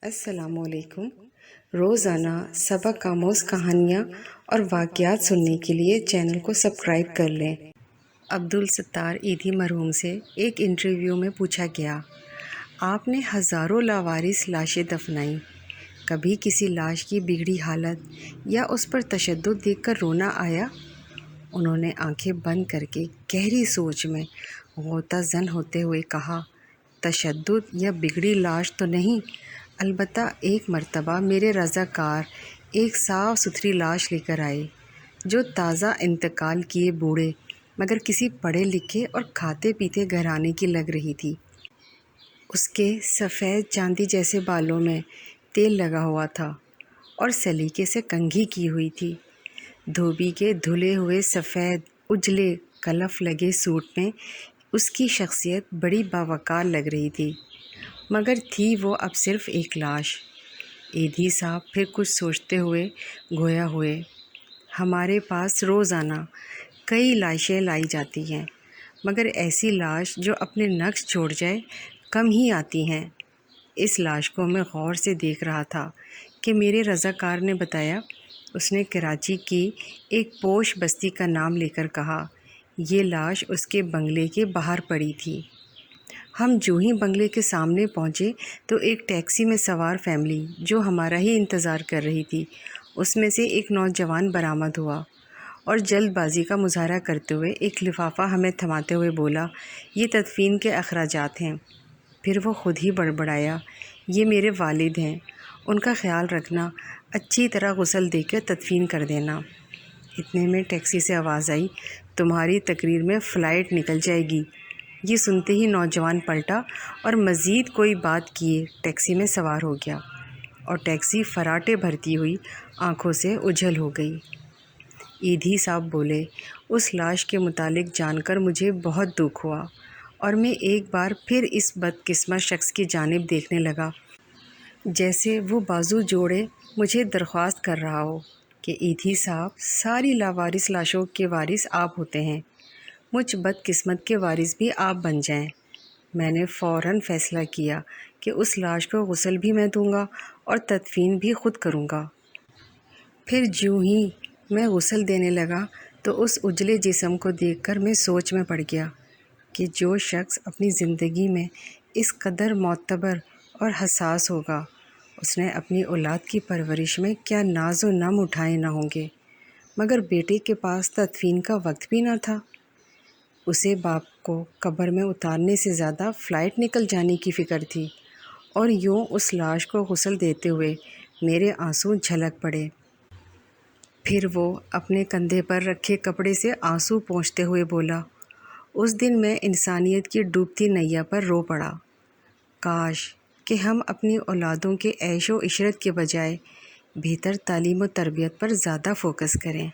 अस्सलाम वालेकुम। रोज़ाना सबक आमोज़ कहानियाँ और वाक़यात सुनने के लिए चैनल को सब्सक्राइब कर लें। अब्दुल सत्तार ईदी मरहूम से एक इंटरव्यू में पूछा गया, आपने हज़ारों लावारिस लाशें दफनाई, कभी किसी लाश की बिगड़ी हालत या उस पर तशद्दुद देखकर रोना आया? उन्होंने आंखें बंद करके गहरी सोच में गोताज़न होते हुए कहा, तशद्दुद या बिगड़ी लाश तो नहीं, अलबत्ता एक मर्तबा मेरे रज़ाकार एक साफ़ सुथरी लाश लेकर आए जो ताज़ा इंतकाल किए बूढ़े मगर किसी पढ़े लिखे और खाते पीते घराने की लग रही थी। उसके सफ़ेद चांदी जैसे बालों में तेल लगा हुआ था और सलीके से कंघी की हुई थी। धोबी के धुले हुए सफ़ेद उजले कलफ लगे सूट में उसकी शख्सियत बड़ी बावकार लग रही थी, मगर थी वो अब सिर्फ़ एक लाश। ईदी साहब फिर कुछ सोचते हुए गोया हुए, हमारे पास रोज़ाना कई लाशें लाई जाती हैं, मगर ऐसी लाश जो अपने नक्श छोड़ जाए कम ही आती हैं। इस लाश को मैं गौर से देख रहा था कि मेरे रज़ाकार ने बताया, उसने कराची की एक पोश बस्ती का नाम लेकर कहा, ये लाश उसके बंगले के बाहर पड़ी थी। हम जो ही बंगले के सामने पहुँचे तो एक टैक्सी में सवार फैमिली जो हमारा ही इंतज़ार कर रही थी, उसमें से एक नौजवान बरामद हुआ और जल्दबाजी का मुजाहरा करते हुए एक लिफाफा हमें थमाते हुए बोला, ये तदफीन के अखराजात हैं। फिर वो ख़ुद ही बड़बड़ाया, ये मेरे वालिद हैं, उनका ख्याल रखना, अच्छी तरह गुस्ल देकर तदफीन कर देना। इतने में टैक्सी से आवाज़ आई, तुम्हारी तकरीर में फ़्लाइट निकल जाएगी। ये सुनते ही नौजवान पलटा और मज़ीद कोई बात किए टैक्सी में सवार हो गया और टैक्सी फराटे भरती हुई आंखों से उझल हो गई। ईदी साहब बोले, उस लाश के मुतालिक जानकर मुझे बहुत दुख हुआ और मैं एक बार फिर इस बदकिस्मत शख्स की जानिब देखने लगा, जैसे वो बाजू जोड़े मुझे दरख्वास्त कर रहा हो कि ईदी साहब, सारी लावारिस लाशों के वारिस आप होते हैं, मुझ बदकिस्मत के वारिस भी आप बन जाएं। मैंने फ़ौरन फ़ैसला किया कि उस लाश को गुस्ल भी मैं दूंगा और तदफीन भी ख़ुद करूंगा। फिर ज्यों ही मैं गुस्ल देने लगा तो उस उजले जिस्म को देखकर मैं सोच में पड़ गया कि जो शख्स अपनी ज़िंदगी में इस कदर मोतबर और हसास होगा, उसने अपनी औलाद की परवरिश में क्या नाज़ो नम उठाए न होंगे, मगर बेटे के पास तदफीन का वक्त भी न था। उसे बाप को कब्र में उतारने से ज़्यादा फ़्लाइट निकल जाने की फ़िक्र थी और यूँ उस लाश को गुस्ल देते हुए मेरे आंसू झलक पड़े। फिर वो अपने कंधे पर रखे कपड़े से आंसू पोंछते हुए बोला, उस दिन मैं इंसानियत की डूबती नैया पर रो पड़ा। काश कि हम अपनी औलादों के ऐशो इशरत के बजाय बेहतर तालीम व तरबियत पर ज़्यादा फ़ोकस करें।